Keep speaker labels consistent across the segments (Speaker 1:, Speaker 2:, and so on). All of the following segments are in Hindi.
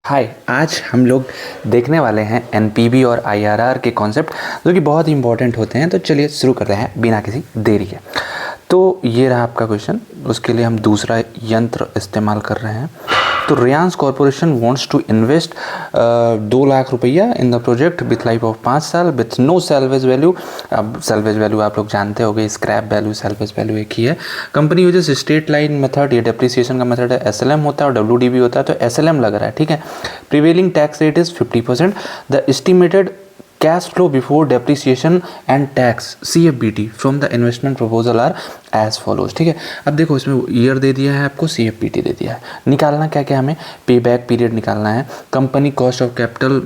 Speaker 1: हाय, आज हम लोग देखने वाले हैं एनपीवी और आईआरआर के कॉन्सेप्ट जो कि बहुत ही इंपॉर्टेंट होते हैं। तो चलिए शुरू करते हैं बिना किसी देरी के। तो ये रहा आपका क्वेश्चन, उसके लिए हम दूसरा यंत्र इस्तेमाल कर रहे हैं। तो Reliance corporation wants to invest 2 lakh रुपया in the project with life of 5 साल विथ नो सेल्वेज वैल्यू। अब सेल्वेज वैल्यू आप लोग जानते होंगे, स्क्रैप वैल्यू सेल्वेज वैल्यू एक ही है। Company uses straight line method, ये डेप्रिसिएशन का मेथड है। एसएलएम होता है और डब्ल्यूडीबी होता है, तो एसएलएम लग रहा है, ठीक है। Prevailing tax rate is 50%। The estimated cash flow before depreciation and tax CFBT from the investment proposal are as follows, ठीक है। अब देखो, इसमें ईयर दे दिया है आपको, CFBT दे दिया है। निकालना क्या क्या हमें, पे बैक पीरियड निकालना है, company cost of capital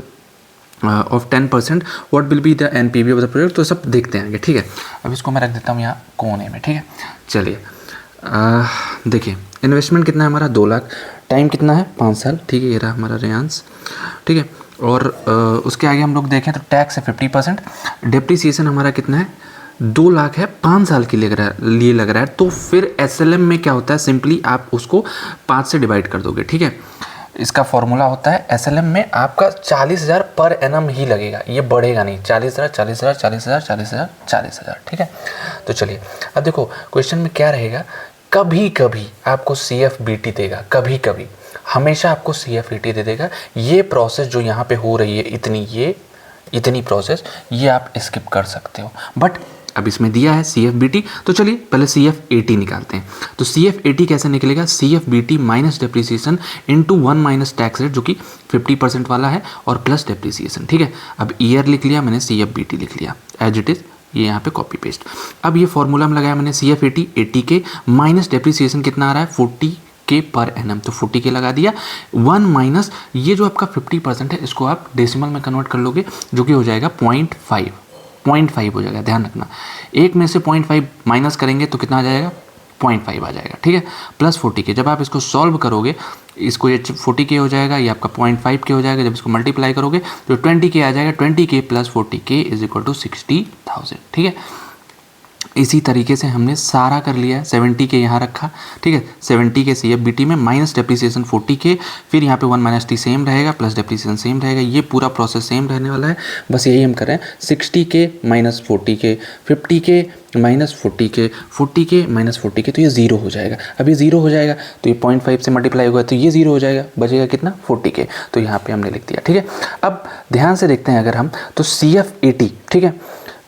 Speaker 1: of 10%, what will be the NPV of the project. तो सब देखते हैं आगे, ठीक है। अब इसको मैं रख देता हूँ यहाँ कोने में, ठीक है। चलिए देखिए, इन्वेस्टमेंट कितना है हमारा, 2 लाख। टाइम कितना है, 5 साल, ठीक है। ये रहा हमारा रिलायंस, ठीक है। और उसके आगे हम लोग देखें तो टैक्स है 50%। डेप्रिसिएशन हमारा कितना है, 2 लाख है, 5 साल के लिए लग रहा है। तो फिर SLM में क्या होता है, सिंपली आप उसको 5 से डिवाइड कर दोगे, ठीक है। इसका फॉर्मूला होता है SLM में आपका 40,000 पर एनम ही लगेगा, ये बढ़ेगा नहीं। 40,000 40,000 40,000 40,000 40,000, ठीक है। तो चलिए अब देखो, क्वेश्चन में क्या रहेगा, कभी कभी आपको CFBT देगा, कभी कभी, हमेशा आपको CFBT दे देगा। ये प्रोसेस जो यहाँ पे हो रही है, इतनी प्रोसेस, ये आप स्किप कर सकते हो। बट अब इसमें दिया है CFBT, तो चलिए पहले CFAT निकालते हैं। तो CFAT कैसे निकलेगा, CFBT minus depreciation into 1 minus tax rate, जो कि 50% वाला है, और प्लस डेप्रिसिएशन, ठीक है। अब ईयर लिख लिया मैंने, CFBT लिख लिया एज इट इज, ये यहाँ पे कॉपी पेस्ट। अब ये फॉर्मूला में लगाया मैंने CFAT 80K माइनस डेप्रिसिएशन कितना आ रहा है 40K पर एनम, तो 40K लगा दिया। 1 माइनस ये जो आपका 50% है, इसको आप डेसिमल में कन्वर्ट कर लोगे, जो कि हो जाएगा 0.5 हो जाएगा। ध्यान रखना, एक में से 0.5 माइनस करेंगे तो कितना आ जाएगा, 0.5 आ जाएगा, ठीक है। प्लस 40K, जब आप इसको सॉल्व करोगे, इसको ये 40K हो जाएगा, ये आपका 0.5K हो जाएगा। जब इसको मल्टीप्लाई करोगे तो 20K आ जाएगा। 20K plus 40K is equal to 60,000, ठीक है। इसी तरीके से हमने सारा कर लिया है। 70K यहाँ रखा, ठीक है। 70K CFBT में माइनस डेप्रिसिएशन 40K, फिर यहाँ पे 1 माइनस टी सेम रहेगा, प्लस डेप्रिसिएशन सेम रहेगा। ये पूरा प्रोसेस सेम रहने वाला है, बस यही हम कर रहे हैं। 60K minus 40K, 50K minus 40K, 40K minus 40K, तो ये 0 हो जाएगा। अब ये 0 हो जाएगा तो ये 0.5 से मल्टीप्लाई होगा तो ये 0 हो जाएगा, बचेगा कितना, 40K। तो यहाँ पे हमने लिख दिया, ठीक है। अब ध्यान से देखते हैं अगर हम, तो CFAT, ठीक है,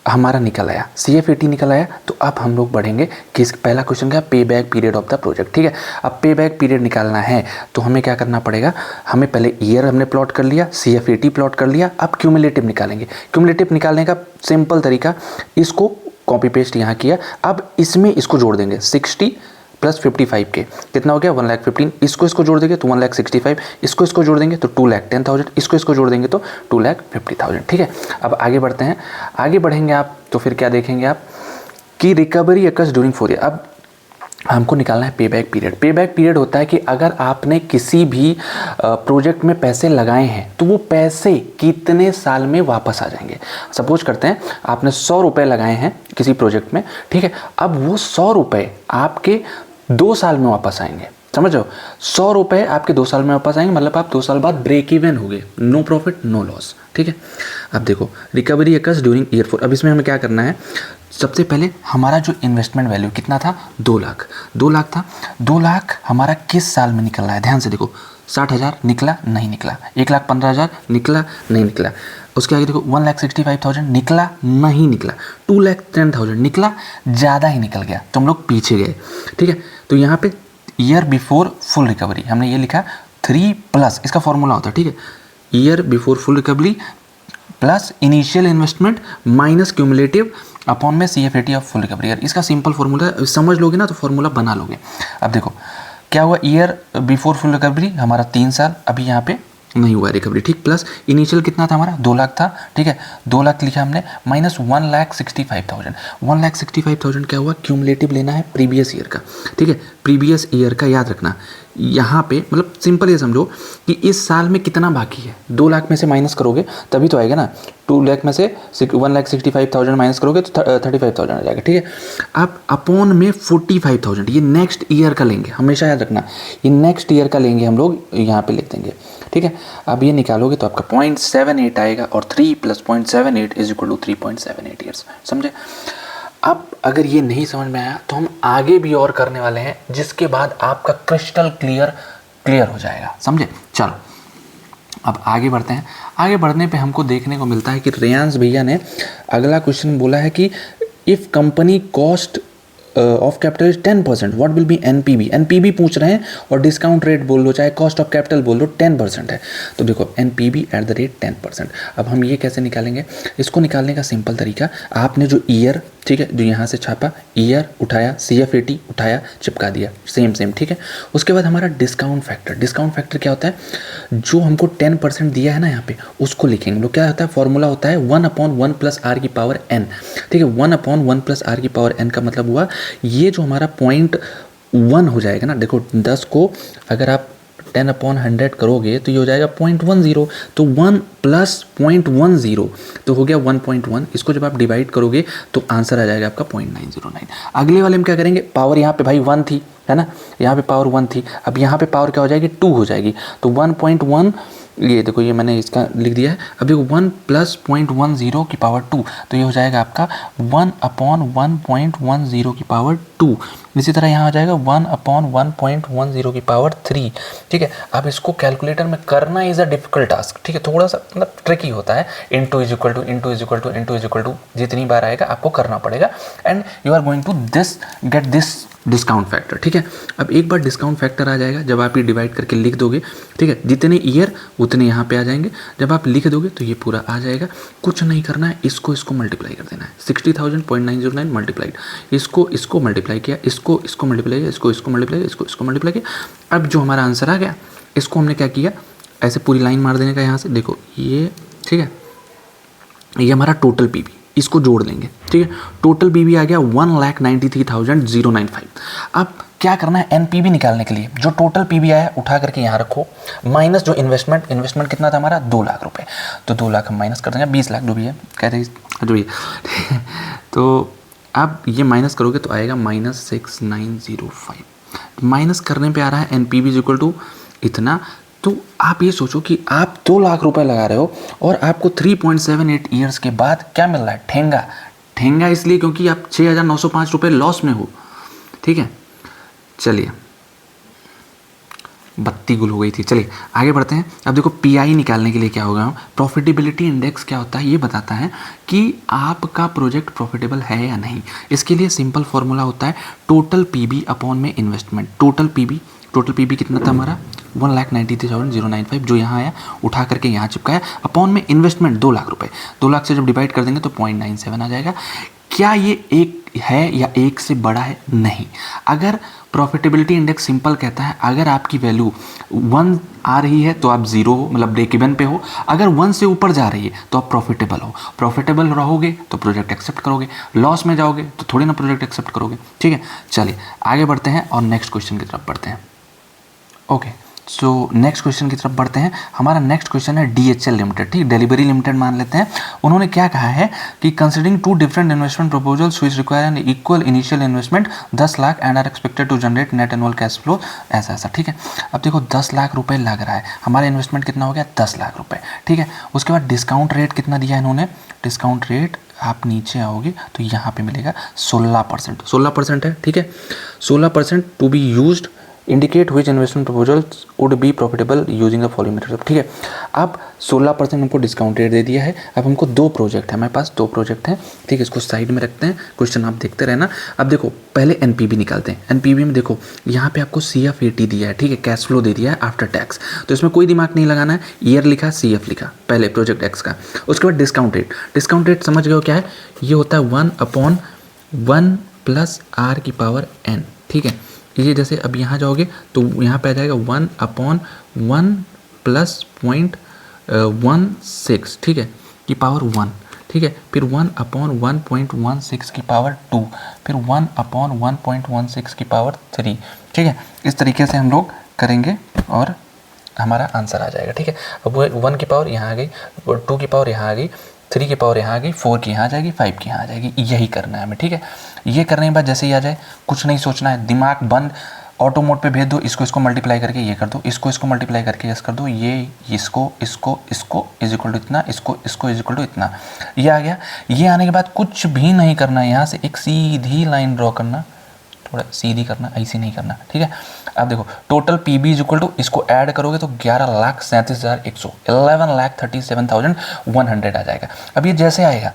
Speaker 1: हमारा निकल आया, CFAT निकल आया। तो अब हम लोग बढ़ेंगे किस, पहला क्वेश्चन का पे back period of the project, ठीक है। अब पे बैक पीरियड निकालना है तो हमें क्या करना पड़ेगा, हमें पहले ईयर हमने प्लॉट कर लिया, CFAT प्लॉट कर लिया। अब क्यूमुलेटिव निकालेंगे। क्यूमुलेटिव निकालने का सिंपल तरीका, इसको कॉपी पेस्ट यहाँ किया। अब इसमें इसको जोड़ देंगे, 60 प्लस 55K कितना हो गया, 1,15,000। इसको जोड़ देंगे तो 1,65,000। इसको जोड़ देंगे तो 2,10,000। इसको जोड़ देंगे तो 2,50,000, ठीक है। अब आगे बढ़ते हैं, आगे बढ़ेंगे आप तो फिर क्या देखेंगे आप कि रिकवरी अकर्स ड्यूरिंग 4 ईयर। अब हमको निकालना है पे बैक पीरियड। पे बैक पीरियड होता है कि अगर आपने किसी भी प्रोजेक्ट में पैसे लगाए हैं तो वो पैसे कितने साल में वापस आ जाएंगे। सपोज करते हैं आपने 100 रुपये लगाए हैं किसी प्रोजेक्ट में, ठीक है। अब वो 100 रुपये आपके 2 साल में वापस आएंगे, समझो। 100 रुपये आपके 2 साल में वापस आएंगे, मतलब आप 2 साल बाद ब्रेक इवन हो गए, नो प्रॉफिट नो लॉस, ठीक है। अब देखो, रिकवरी अकर्स ड्यूरिंग ईयर 4। अब इसमें हमें क्या करना है, सबसे पहले हमारा जो इन्वेस्टमेंट वैल्यू कितना था, 2 लाख था। 2 लाख हमारा किस साल में निकल रहा है, ध्यान से देखो। 60,000 निकला, नहीं निकला। 1,15,000 निकला, नहीं निकला। उसके आगे देखो, 1,65,000 निकला, नहीं निकला। 2,10,000 निकला, ज़्यादा ही निकल गया, तो हम लोग पीछे गए, ठीक है। तो यहाँ पे ईयर बिफोर फुल रिकवरी हमने ये लिखा 3 प्लस, इसका फॉर्मूला होता है, ठीक है। Year before full recovery plus initial investment minus cumulative upon में CFAT ऑफ फुल रिकवरी। इसका सिंपल फॉर्मूला समझ लोगे ना तो फॉर्मूला बना लोगे। अब देखो क्या हुआ, ईयर बिफोर फुल रिकवरी हमारा 3 साल, अभी यहाँ पे नहीं हुआ रिकवरी, ठीक। प्लस इनिशियल कितना था हमारा, 2 लाख था, ठीक है। 2 लाख लिखा हमने, माइनस 1,65,000। 1,65,000 क्या हुआ, क्यूमुलेटिव लेना है प्रीवियस ईयर का, ठीक है। प्रीवियस ईयर का याद रखना। यहाँ पे मतलब सिंपल ये समझो कि इस साल में कितना बाकी है, 2 लाख में से माइनस करोगे तभी तो आएगा ना। 2 लाख में से 1,65,000 माइनस करोगे तो 35,000 आ जाएगा, ठीक है। अब अपॉन में 45,000 ये नेक्स्ट ईयर का लेंगे, हमेशा याद रखना ये नेक्स्ट ईयर का लेंगे हम लोग, यहाँ पे लिख देंगे, ठीक है। अब ये निकालोगे तो आपका 0.78 आएगा और 3 + 0.78 = 3.78 ईयर्स, समझे। अब अगर ये नहीं समझ में आया तो हम आगे भी और करने वाले हैं, जिसके बाद आपका क्रिस्टल क्लियर हो जाएगा, समझे। चलो अब आगे बढ़ते हैं। आगे बढ़ने पे हमको देखने को मिलता है कि रेयांश भैया ने अगला क्वेश्चन बोला है कि if company cost of capital is 10%, what will be NPB. NPB पूछ रहे हैं और डिस्काउंट रेट बोल लो, चाहे कॉस्ट ऑफ कैपिटल बोल लो, 10% है। तो देखो एनपीबी एट द रेट 10%। अब हम ये कैसे निकालेंगे, इसको निकालने का सिंपल तरीका, आपने जो ईयर, ठीक है, जो यहाँ से छापा, ईयर उठाया, CF80 उठाया, चिपका दिया, सेम, ठीक है। उसके बाद हमारा डिस्काउंट फैक्टर क्या होता है, जो हमको 10% दिया है ना यहाँ पे, उसको लिखेंगे हम लोग। क्या होता है, फॉर्मूला होता है 1/1 + r⁴n, ठीक है। 1/1 + r⁴n का मतलब हुआ ये जो हमारा 0.1 हो जाएगा ना, देखो 10 को अगर आप 10/100 करोगे तो ये हो जाएगा 0.10, तो 1 + 0.10 तो हो गया 1.1। इसको जब आप डिवाइड करोगे तो आंसर आ जाएगा आपका 0.909। अगले वाले में क्या करेंगे, पावर यहाँ पे भाई 1 थी, है ना, यहाँ पे पावर 1 थी, अब यहाँ पे पावर क्या हो जाएगी, 2 हो जाएगी, तो 1.1, ये देखो ये मैंने इसका लिख दिया है। अब देखो 1 + 0.10 की पावर 2, तो ये हो जाएगा आपका 1/1.10 की पावर 2। इसी तरह यहाँ आ जाएगा 1/1.10 की पावर 3, ठीक है। अब इसको कैलकुलेटर में करना इज़ अ डिफिकल्ट टास्क, ठीक है, थोड़ा सा मतलब ट्रिकी होता है। इंटू इज इक्वल टू जितनी बार आएगा आपको करना पड़ेगा, and you are going to get this discount factor, ठीक है। अब एक बार डिस्काउंट फैक्टर आ जाएगा, जब आप ये डिवाइड करके लिख दोगे, ठीक है, जितने ईयर उतने यहाँ पे आ जाएंगे। जब आप लिख दोगे तो ये पूरा आ जाएगा, कुछ नहीं करना है, इसको मल्टीप्लाई कर देना है। 60,000.909 मल्टीप्लाइड, इसको मल्टीप्लाई किया, इसको मल्टीप्लाई किया, इसको मल्टीप्लाई किया, इसको मल्टीप्लाई किया। अब जो हमारा आंसर आ गया, इसको हमने क्या किया, ऐसे पूरी लाइन मार देने का यहाँ से, देखो ये, ठीक है, ये हमारा टोटल पीवी, इसको जोड़ देंगे, ठीक है। टोटल पीवी आ गया 1,93,095। अब क्या करना है, एनपीवी निकालने के लिए जो टोटल पीवी आया उठा करके यहाँ रखो, माइनस जो इन्वेस्टमेंट कितना था हमारा, 2 लाख रुपए, तो 2 लाख हम माइनस कर देंगे, 20 लाख जो भी है, कहते हैं जो भी है तो अब ये माइनस करोगे तो आएगा -6905। माइनस करने पे आ रहा है एनपीवी = इतना। तो आप ये सोचो कि आप 2 लाख रुपए लगा रहे हो और आपको 3.78 ईयर्स के बाद क्या मिल रहा है, ठेंगा इसलिए क्योंकि आप 6,905 रुपये लॉस में हो, ठीक है। चलिए बत्ती गुल हो गई थी, चलिए आगे बढ़ते हैं। अब देखो पीआई निकालने के लिए क्या होगा, प्रॉफिटेबिलिटी इंडेक्स क्या होता है, ये बताता है कि आपका प्रोजेक्ट प्रॉफिटेबल है या नहीं। इसके लिए सिंपल फॉर्मूला होता है टोटल पीबी अपॉन में इन्वेस्टमेंट। टोटल पीबी कितना था हमारा, 1,93,095, जो यहाँ आया उठा करके यहाँ चिपकाया, अपॉन में इन्वेस्टमेंट 2 लाख रुपए। 2 लाख से जब डिवाइड कर देंगे तो 0.97 आ जाएगा। क्या ये एक है या एक से बड़ा है, नहीं। अगर प्रॉफिटेबिलिटी इंडेक्स सिंपल कहता है, अगर आपकी वैल्यू 1 आ रही है तो आप 0 हो, मतलब ब्रेक इवन पे हो। अगर 1 से ऊपर जा रही है तो आप प्रॉफिटेबल हो। प्रॉफिटेबल रहोगे तो प्रोजेक्ट एक्सेप्ट करोगे, लॉस में जाओगे तो थोड़ी ना प्रोजेक्ट एक्सेप्ट करोगे, ठीक है। चलिए आगे बढ़ते हैं और नेक्स्ट क्वेश्चन की तरफ बढ़ते हैं। ओके, सो नेक्स्ट क्वेश्चन की तरफ बढ़ते हैं। हमारा नेक्स्ट क्वेश्चन है DHL लिमिटेड, ठीक, डिलीवरी लिमिटेड मान लेते हैं। उन्होंने क्या कहा है कि considering 2 different investment proposals which require an equal initial investment 10 lakh and are expected to generate net annual cash flow ऐसा, ठीक है। अब देखो 10 लाख रुपए लग रहा है, हमारा इन्वेस्टमेंट कितना हो गया, 10 लाख रुपए, ठीक है। उसके बाद डिस्काउंट रेट कितना दिया है इन्होंने, डिस्काउंट रेट आप नीचे आओगे तो यहाँ पे मिलेगा 16% है, ठीक है। 16% to be used indicate which investment proposals would be profitable using the following method, ठीक है। अब 16% हमको डिस्काउंट रेट दे दिया है। अब हमको 2 प्रोजेक्ट है, हमारे पास 2 प्रोजेक्ट हैं, ठीक है। इसको साइड में रखते हैं, क्वेश्चन आप देखते रहना। अब देखो पहले एनपीवी निकालते हैं। एनपीवी में देखो यहाँ पे आपको CF80 दिया है, ठीक है, कैश फ्लो दे दिया है आफ्टर टैक्स, तो इसमें कोई दिमाग नहीं लगाना है। ईयर लिखा, CF लिखा पहले प्रोजेक्ट एक्स का। उसके बाद डिस्काउंट रेट समझ गए क्या है, ये होता है 1/1 + r⁴n, ठीक है। ये जैसे अब यहाँ जाओगे तो यहाँ पे आ जाएगा 1/1 + 0.16, ठीक है, की पावर 1, ठीक ठीक है, फिर 1/1.16 की पावर 2, फिर 1/1.16 की पावर 3, ठीक है। इस तरीके से हम लोग करेंगे और हमारा आंसर आ जाएगा, ठीक है। अब वो 1 की पावर यहाँ आ गई, 2 की पावर यहाँ आ गई, 3 की पावर यहाँ आ गई, 4 की यहाँ आ जाएगी, 5 की यहाँ आ जाएगी, यही करना है हमें, ठीक है। ये करने के बाद जैसे ही आ जाए, कुछ नहीं सोचना है, दिमाग बंद, ऑटो मोड पे भेज दो, इसको मल्टीप्लाई करके ये कर दो, इसको मल्टीप्लाई करके यस कर दो, ये इसको इज इक्वल टू इतना, इसको इज इक्वल टू इतना, ये आ गया। ये आने के बाद कुछ भी नहीं करना है, यहाँ से एक सीधी लाइन ड्रॉ करना, थोड़ा सीधी करना, ऐसी नहीं करना, ठीक है। अब देखो total PB is equal to, इसको ऐड करोगे तो 11,37,100, 11,37,100 आ जाएगा। अब ये जैसे आएगा,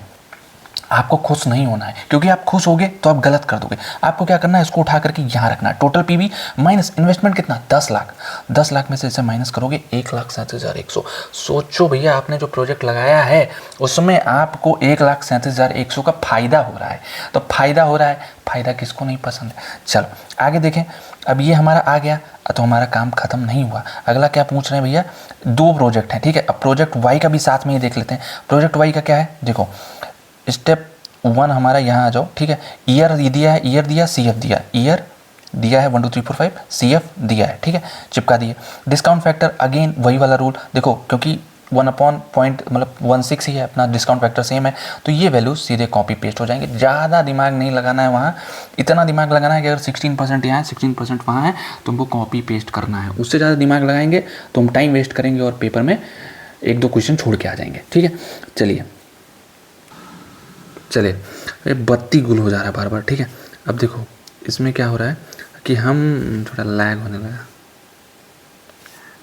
Speaker 1: आपको खुश नहीं होना है, क्योंकि आप खुश होगे तो आप गलत कर दोगे। आपको क्या करना है, इसको उठा करके यहाँ रखना है। टोटल पीबी माइनस इन्वेस्टमेंट कितना, 10 लाख, 10 लाख में से इसे माइनस करोगे 1,37,100। सोचो भैया, आपने जो प्रोजेक्ट लगाया है उसमें आपको 1,37,100 का फायदा हो रहा है। तो फायदा हो रहा है, फायदा किसको नहीं पसंद है। चलो आगे देखें। अब ये हमारा आ गया तो हमारा काम खत्म नहीं हुआ। अगला क्या पूछ रहे हैं भैया, 2 प्रोजेक्ट हैं, ठीक है। अब प्रोजेक्ट वाई का भी साथ में ही देख लेते हैं। प्रोजेक्ट वाई का क्या है, देखो स्टेप 1 हमारा यहाँ आ जाओ, ठीक है। ईयर दिया है, ईयर दिया, सी एफ दिया, ईयर दिया है 1 2 3 4 5, सी एफ दिया है, ठीक है, चिपका दिए। डिस्काउंट फैक्टर अगेन वही वाला रूल, देखो क्योंकि 1/16 ही है अपना, डिस्काउंट फैक्टर सेम है, तो ये वैल्यू सीधे कॉपी पेस्ट हो जाएंगे। ज़्यादा दिमाग नहीं लगाना है वहाँ, इतना दिमाग लगाना है कि अगर 16% यहाँ है, 16% वहाँ है, तो हमको कॉपी पेस्ट करना है। उससे ज़्यादा दिमाग लगाएंगे तो हम टाइम वेस्ट करेंगे और पेपर में 1-2 क्वेश्चन छोड़ के आ जाएंगे, ठीक है। चलिए ये बत्ती गुल हो जा रहा है बार बार, ठीक है। अब देखो इसमें क्या हो रहा है कि हम थोड़ा लैग होने लगा,